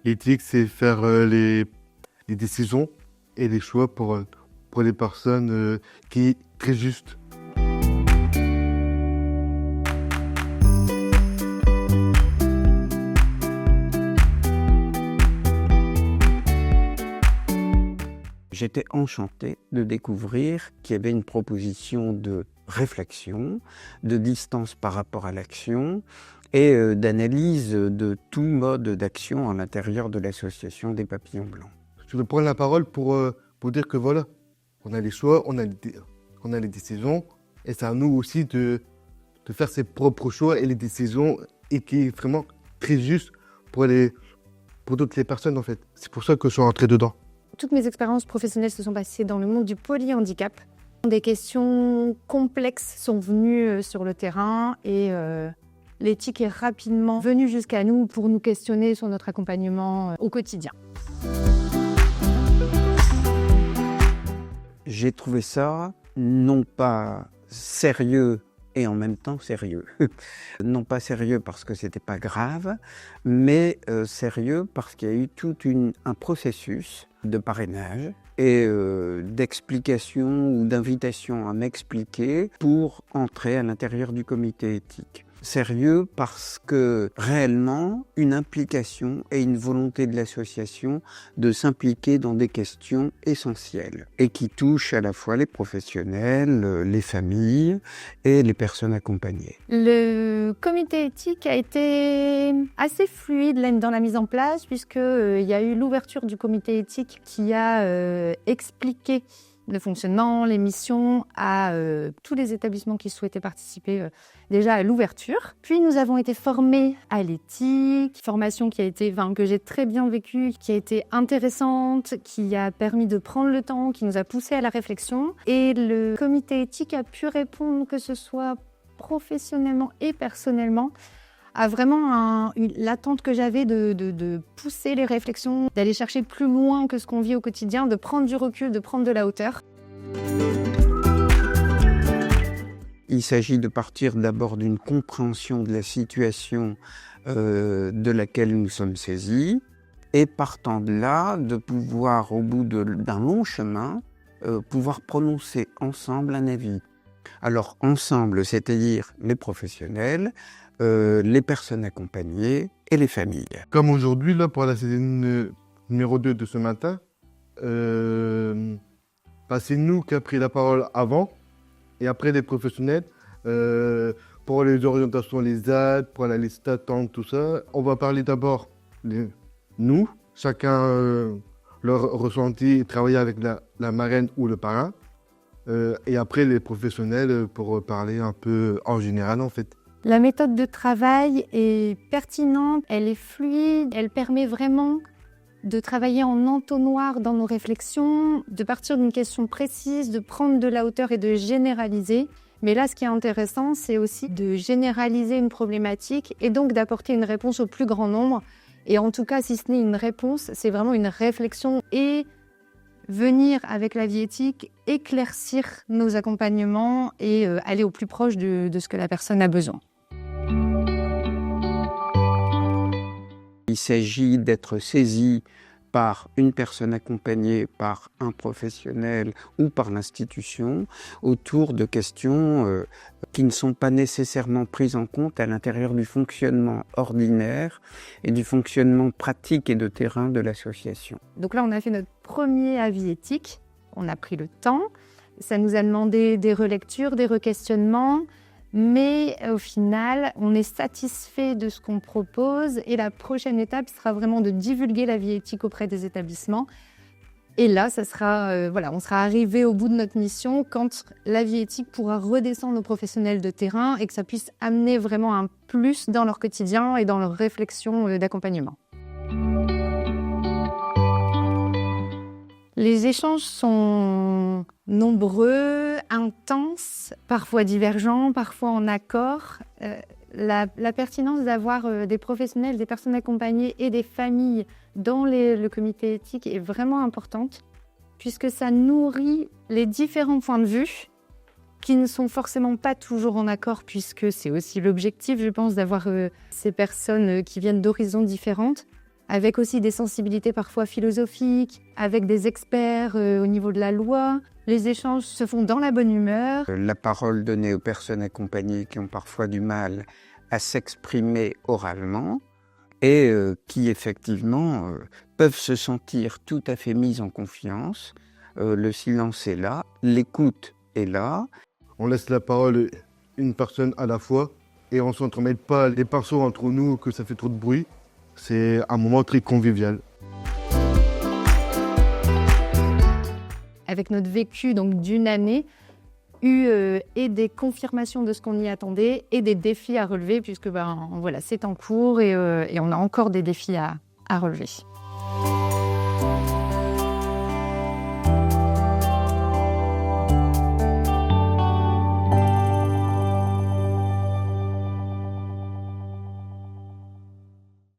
L'éthique, c'est faire les décisions et les choix pour les personnes qui est très juste. J'étais enchanté de découvrir qu'il y avait une proposition de réflexion, de distance par rapport à l'action et d'analyse de tout mode d'action à l'intérieur de l'association des Papillons Blancs. Je vais prendre la parole pour dire que voilà, on a les choix, on a les décisions et c'est à nous aussi de faire ses propres choix et les décisions et qui est vraiment très juste pour toutes les personnes en fait. C'est pour ça que je suis rentré dedans. Toutes mes expériences professionnelles se sont passées dans le monde du polyhandicap. Des questions complexes sont venues sur le terrain et l'éthique est rapidement venue jusqu'à nous pour nous questionner sur notre accompagnement au quotidien. J'ai trouvé ça non pas sérieux et en même temps sérieux. Non pas sérieux parce que c'était pas grave, mais sérieux parce qu'il y a eu tout un processus de parrainage et d'explication ou d'invitation à m'expliquer pour entrer à l'intérieur du comité éthique. Sérieux parce que réellement une implication et une volonté de l'association de s'impliquer dans des questions essentielles et qui touchent à la fois les professionnels, les familles et les personnes accompagnées. Le comité éthique a été assez fluide dans la mise en place puisqu'il y a eu l'ouverture du comité éthique qui a expliqué le fonctionnement, les missions à tous les établissements qui souhaitaient participer déjà à l'ouverture. Puis nous avons été formés à l'éthique, formation que j'ai très bien vécue, qui a été intéressante, qui a permis de prendre le temps, qui nous a poussé à la réflexion. Et le comité éthique a pu répondre, que ce soit professionnellement et personnellement, à vraiment l'attente que j'avais de pousser les réflexions, d'aller chercher plus loin que ce qu'on vit au quotidien, de prendre du recul, de prendre de la hauteur. Il s'agit de partir d'abord d'une compréhension de la situation de laquelle nous sommes saisis et partant de là, de pouvoir, au bout d'un long chemin, pouvoir prononcer ensemble un avis. Alors ensemble, c'est-à-dire les professionnels, les personnes accompagnées et les familles. Comme aujourd'hui, là, pour la saison numéro 2 de ce matin, c'est nous qui avons pris la parole avant et après les professionnels pour les orientations, les aides, pour la liste d'attente, tout ça. On va parler d'abord nous, chacun leur ressenti, travailler avec la marraine ou le parrain, et après les professionnels pour parler un peu en général en fait. La méthode de travail est pertinente, elle est fluide, elle permet vraiment de travailler en entonnoir dans nos réflexions, de partir d'une question précise, de prendre de la hauteur et de généraliser. Mais là, ce qui est intéressant, c'est aussi de généraliser une problématique et donc d'apporter une réponse au plus grand nombre. Et en tout cas, si ce n'est une réponse, c'est vraiment une réflexion et venir avec la vie éthique, éclaircir nos accompagnements et aller au plus proche de ce que la personne a besoin. Il s'agit d'être saisi par une personne accompagnée, par un professionnel ou par l'institution autour de questions qui ne sont pas nécessairement prises en compte à l'intérieur du fonctionnement ordinaire et du fonctionnement pratique et de terrain de l'association. Donc là, on a fait notre premier avis éthique, on a pris le temps, ça nous a demandé des relectures, des requestionnements, mais au final, on est satisfait de ce qu'on propose et la prochaine étape sera vraiment de divulguer la vie éthique auprès des établissements. Et là, ça sera, on sera arrivé au bout de notre mission quand la vie éthique pourra redescendre aux professionnels de terrain et que ça puisse amener vraiment un plus dans leur quotidien et dans leur réflexion d'accompagnement. Les échanges sont nombreux, intenses, parfois divergents, parfois en accord. La pertinence d'avoir des professionnels, des personnes accompagnées et des familles dans le comité éthique est vraiment importante puisque ça nourrit les différents points de vue qui ne sont forcément pas toujours en accord puisque c'est aussi l'objectif, je pense, d'avoir ces personnes qui viennent d'horizons différentes. avec aussi des sensibilités parfois philosophiques, avec des experts au niveau de la loi. Les échanges se font dans la bonne humeur. La parole donnée aux personnes accompagnées qui ont parfois du mal à s'exprimer oralement et qui effectivement peuvent se sentir tout à fait mises en confiance. Le silence est là, l'écoute est là. On laisse la parole une personne à la fois et on ne s'entremêle pas les pinceaux entre nous que ça fait trop de bruit. C'est un moment très convivial. Avec notre vécu donc d'une année, et des confirmations de ce qu'on y attendait et des défis à relever puisque voilà, c'est en cours et on a encore des défis à relever.